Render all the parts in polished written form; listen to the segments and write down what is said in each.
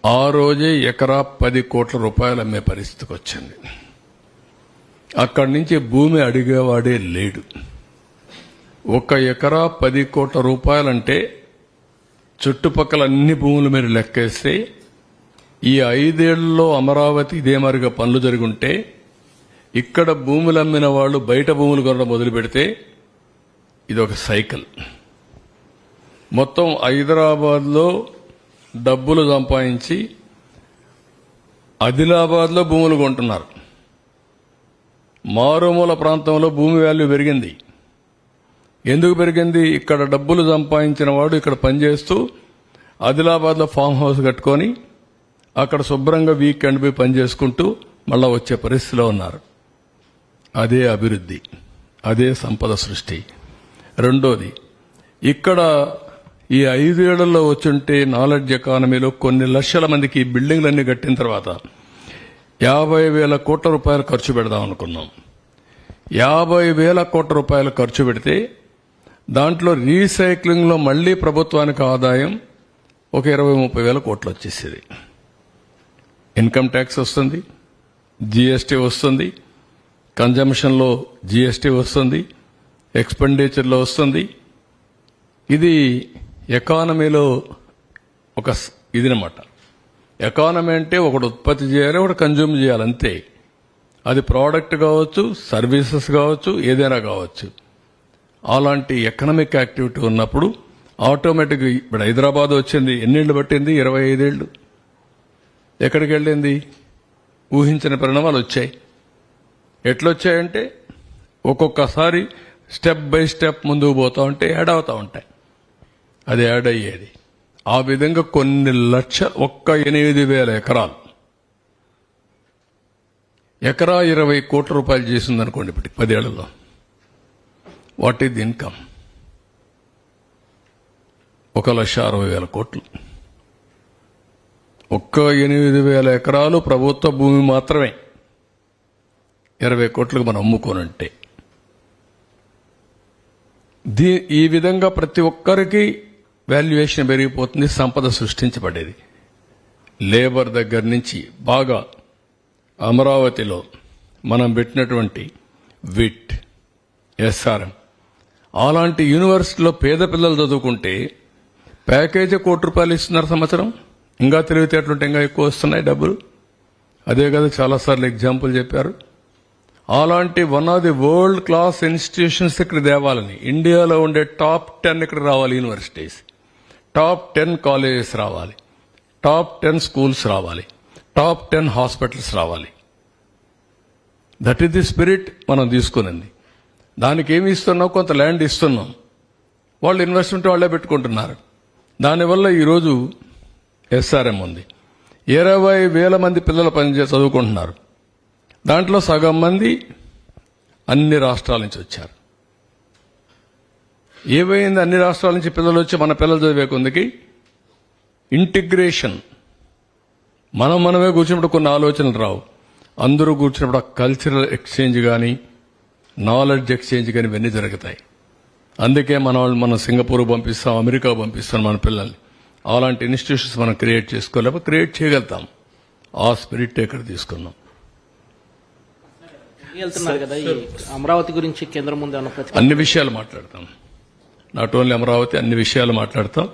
ఆ రోజే ఎకరా 10 కోట్ల రూపాయలు అమ్మే పరిస్థితికి వచ్చింది. అక్కడి నుంచి భూమి అడిగేవాడే లేడు. ఒక ఎకరా 10 కోట్ల రూపాయలంటే చుట్టుపక్కల అన్ని భూములు మీరు లెక్కేస్తే ఈ 5 ఏళ్లలో అమరావతి ఇదే మరిగా పనులు జరుగుంటే ఇక్కడ భూములు అమ్మిన వాళ్ళు బయట భూములు కొనడం మొదలు పెడితే ఇది ఒక సైకిల్. మొత్తం హైదరాబాద్లో డబ్బులు సంపాదించి ఆదిలాబాద్లో భూములు కొంటున్నారు. మారుమూల ప్రాంతంలో భూమి వాల్యూ పెరిగింది. ఎందుకు పెరిగింది? ఇక్కడ డబ్బులు సంపాదించిన వాడు ఇక్కడ పనిచేస్తూ ఆదిలాబాద్లో ఫామ్ హౌస్ కట్టుకొని అక్కడ శుభ్రంగా వీకెండ్ పోయి పనిచేసుకుంటూ మళ్ళా వచ్చే పరిస్థితిలో ఉన్నారు. అదే అభివృద్ధి, అదే సంపద సృష్టి. రెండోది, ఇక్కడ ఈ 5 ఏళ్లలో వచ్చుంటే నాలెడ్జ్ ఎకానమీలో కొన్ని లక్షల మందికి ఈ బిల్డింగ్లన్నీ కట్టిన తర్వాత 50,000 కోట్ల రూపాయలు ఖర్చు పెడదాం అనుకున్నాం. 50,000 కోట్ల రూపాయలు ఖర్చు పెడితే దాంట్లో రీసైక్లింగ్లో మళ్లీ ప్రభుత్వానికి ఆదాయం ఒక 20-30 వేల కోట్లు వచ్చేసేది. ఇన్కమ్ ట్యాక్స్ వస్తుంది, జీఎస్టీ వస్తుంది, కన్జంప్షన్లో జీఎస్టీ వస్తుంది, ఎక్స్పెండిచర్లో వస్తుంది. ఇది ఎకానమీలో ఒక ఇదినమాట. ఎకానమీ అంటే ఒకటి ఉత్పత్తి చేయాలి, ఒకటి కన్జ్యూమ్ చేయాలి, అంతే. అది ప్రోడక్ట్ కావచ్చు, సర్వీసెస్ కావచ్చు, ఏదైనా కావచ్చు. అలాంటి ఎకనామిక్ యాక్టివిటీ ఉన్నప్పుడు ఆటోమేటిక్గా ఇప్పుడు హైదరాబాద్ వచ్చింది. ఎన్నేళ్లు పట్టింది? 25 ఏళ్లు. ఎక్కడికి వెళ్ళింది? ఊహించిన పరిణామాలు వచ్చాయి. ఎట్లొచ్చాయంటే ఒక్కొక్కసారి స్టెప్ బై స్టెప్ ముందుకు పోతా ఉంటే యాడ్ అవుతా ఉంటాయి. అది యాడ్ అయ్యేది. ఆ విధంగా కొన్ని లక్ష, ఒక్క 8,000 ఎకరాలు, ఎకరా 20 కోట్ల రూపాయలు చేసిందనుకోండి ఇప్పటి 10 ఏళ్లలో. What is income? 1,60,000 కోట్లు. ఒక్క 8,000 ఎకరాలు ప్రభుత్వ భూమి మాత్రమే 20 కోట్లకు మనం అమ్ముకోనంటే. ఈ విధంగా ప్రతి ఒక్కరికి వాల్యుయేషన్ పెరిగిపోతుంది, సంపద సృష్టించబడేది. లేబర్ దగ్గర నుంచి బాగా అమరావతిలో మనం పెట్టినటువంటి విట్, ఎస్ఆర్ఎం అలాంటి యూనివర్సిటీలో పేద పిల్లలు చదువుకుంటే ప్యాకేజీ ₹1,00,00,000 ఇస్తున్నారు సంవత్సరం. ఇంకా తెలివితేటలుంటే ఇంకా ఎక్కువ వస్తున్నాయి డబ్బులు. అదే కదా చాలాసార్లు ఎగ్జాంపుల్ చెప్పారు. అలాంటి one of the world class institutions ఇక్కడ తేవాలని, ఇండియాలో ఉండే టాప్ 10 ఇక్కడ రావాలి యూనివర్సిటీస్, టాప్ 10 కాలేజెస్ రావాలి, టాప్ 10 స్కూల్స్ రావాలి, టాప్ 10 హాస్పిటల్స్ రావాలి. దట్ ఈస్ ది స్పిరిట్ మనం తీసుకునింది. దానికి ఏమి ఇస్తున్నాం? కొంత ల్యాండ్ ఇస్తున్నాం, వాళ్ళు ఇన్వెస్ట్మెంట్ వాళ్ళే పెట్టుకుంటున్నారు. దానివల్ల ఈరోజు ఎస్ఆర్ఎం ఉంది. 20,000 మంది పిల్లలు చదువుకుంటున్నారు. దాంట్లో సగం మంది అన్ని రాష్ట్రాల నుంచి వచ్చారు. ఏమైంది? అన్ని రాష్ట్రాల నుంచి పిల్లలు వచ్చి మన పిల్లలు చదివే కొందికి ఇంటిగ్రేషన్. మనమే కూర్చున్నప్పుడు కొన్ని ఆలోచనలు రావు. అందరూ కూర్చున్నప్పుడు ఆ కల్చరల్ ఎక్స్చేంజ్ కానీ, నాలెడ్జ్ ఎక్స్చేంజ్ కానీ ఇవన్నీ జరుగుతాయి. అందుకే మనం సింగపూర్ పంపిస్తాం, అమెరికా పంపిస్తాం మన పిల్లల్ని. అలాంటి ఇన్స్టిట్యూషన్స్ మనం క్రియేట్ చేసుకోలేకపోతే క్రియేట్ చేయగలుగుతాం. ఆ స్పిరిట్ ఇక్కడ తీసుకున్నాం. అమరావతి గురించి కేంద్రం ముందు అన్ని విషయాలు మాట్లాడతాం. నాట్ ఓన్లీ అమరావతి, అన్ని విషయాలు మాట్లాడతాం.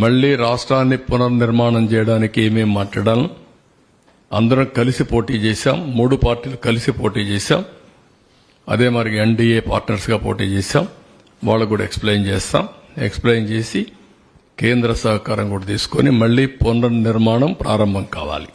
మళ్లీ రాష్ట్రాన్ని పునర్నిర్మాణం చేయడానికి ఏమేమి మాట్లాడాలి, అందరం కలిసి పోటీ చేశాం. 3 పార్టీలు కలిసి పోటీ చేశాం. అదే మరి ఎన్డీఏ పార్ట్నర్స్ గా పోటీ చేశాం. వాళ్ళకు కూడా ఎక్స్ప్లెయిన్ చేస్తాం. ఎక్స్ప్లెయిన్ చేసి కేంద్ర సహకారం కూడా తీసుకొని మళ్లీ పునర్నిర్మాణం ప్రారంభం కావాలి.